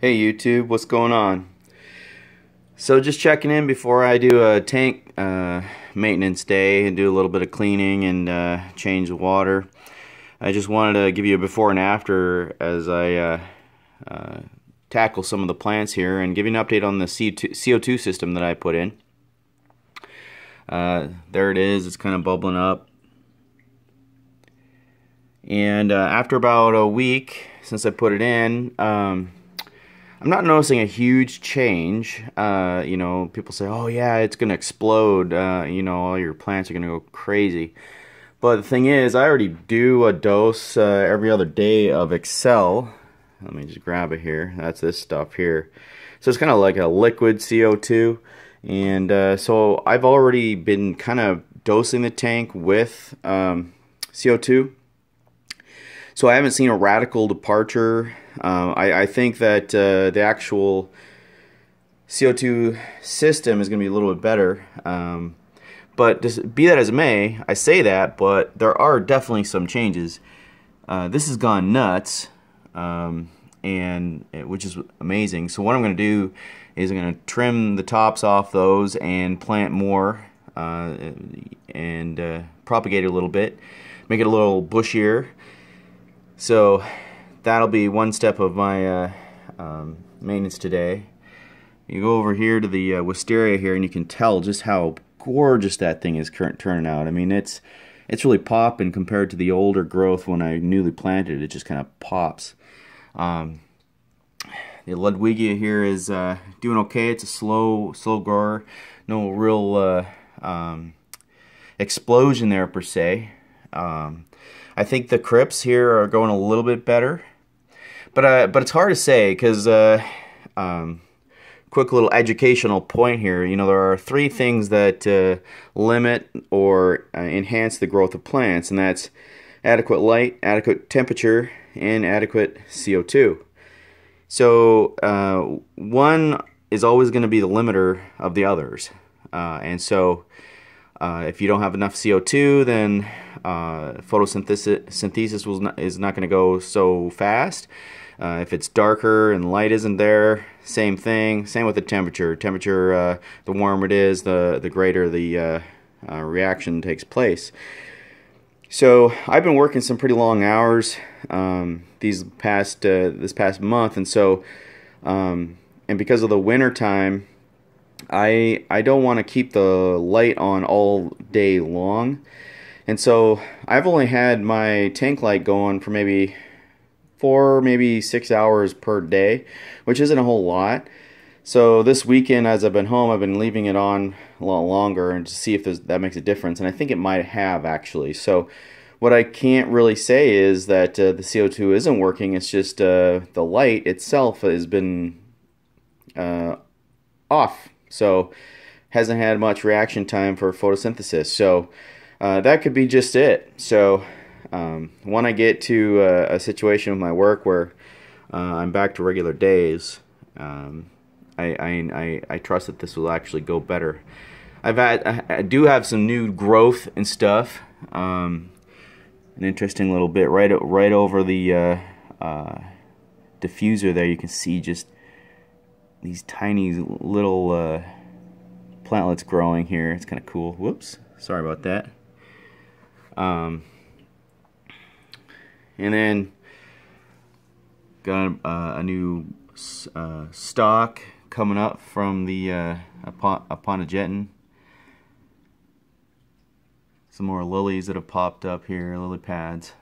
Hey YouTube, what's going on? So just checking in before I do a tank maintenance day and do a little bit of cleaning and change the water. I just wanted to give you a before and after as I tackle some of the plants here and give you an update on the CO2 system that I put in. There it is, it's kind of bubbling up. And after about a week since I put it in, I'm not noticing a huge change. You know, people say, oh yeah, it's going to explode. You know, all your plants are going to go crazy. But the thing is, I already do a dose every other day of Excel. Let me just grab it here. That's this stuff here. So it's kind of like a liquid CO2. And so I've already been kind of dosing the tank with CO2. So I haven't seen a radical departure. I think that the actual CO2 system is going to be a little bit better. But just be that as it may, I say that, but there are definitely some changes. This has gone nuts, which is amazing. So what I'm going to do is I'm going to trim the tops off those and plant more and propagate it a little bit, make it a little bushier. So that'll be one step of my maintenance today. You go over here to the wisteria here, and you can tell just how gorgeous that thing is turning out. I mean, it's really popping compared to the older growth when I newly planted it. It just kind of pops. The Ludwigia here is doing okay. It's a slow grower. No real explosion there per se. I think the crypts here are going a little bit better, but it's hard to say because quick little educational point here. You know, there are three things that limit or enhance the growth of plants, and that's adequate light, adequate temperature, and adequate CO2. So one is always going to be the limiter of the others, and so if you don't have enough CO2, then photosynthesis is not going to go so fast. If it's darker and light isn't there, same thing. Same with the temperature. The warmer it is, the greater the reaction takes place. So I've been working some pretty long hours this past month, and so and because of the winter time, I don't want to keep the light on all day long. And so I've only had my tank light going for maybe 4, maybe 6 hours per day, which isn't a whole lot. So this weekend, as I've been home, I've been leaving it on a lot longer and to see if that makes a difference. And I think it might have, actually. So what I can't really say is that the CO2 isn't working. It's just the light itself has been off. So hasn't had much reaction time for photosynthesis. So that could be just it. So when I get to a situation with my work where I'm back to regular days, I trust that this will actually go better. I do have some new growth and stuff. An interesting little bit right over the diffuser there. You can see just these tiny little plantlets growing here. It's kind of cool. Whoops, sorry about that. And then got a new stalk coming up from the Aponogeton. Some more lilies that have popped up here, lily pads.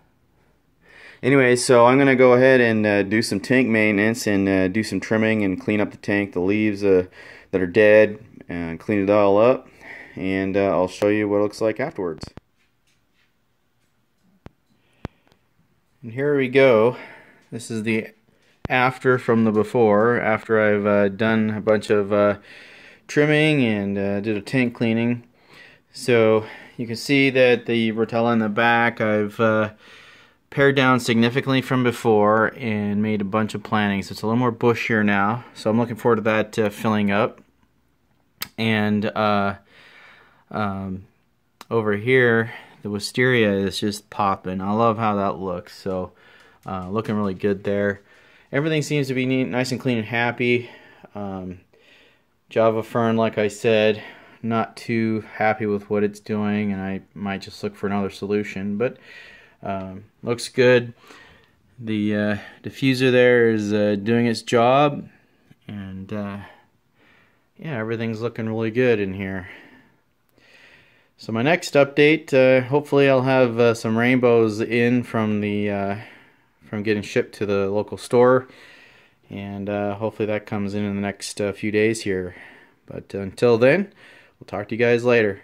Anyway, so I'm going to go ahead and do some tank maintenance and do some trimming and clean up the tank, the leaves that are dead, and clean it all up. And I'll show you what it looks like afterwards. And here we go. This is the after from the before, after I've done a bunch of trimming and did a tank cleaning. So you can see that the rotala in the back I've pared down significantly from before and made a bunch of plantings. It's a little more bushier now, so I'm looking forward to that filling up. And over here, the wisteria is just popping. I love how that looks. So looking really good there. everything seems to be neat, nice and clean and happy. Java fern, like I said, not too happy with what it's doing, and I might just look for another solution, but looks good. The diffuser there is doing its job, and yeah, everything's looking really good in here. So my next update, hopefully I'll have some rainbows in from getting shipped to the local store, and hopefully that comes in the next few days here. But until then, we'll talk to you guys later.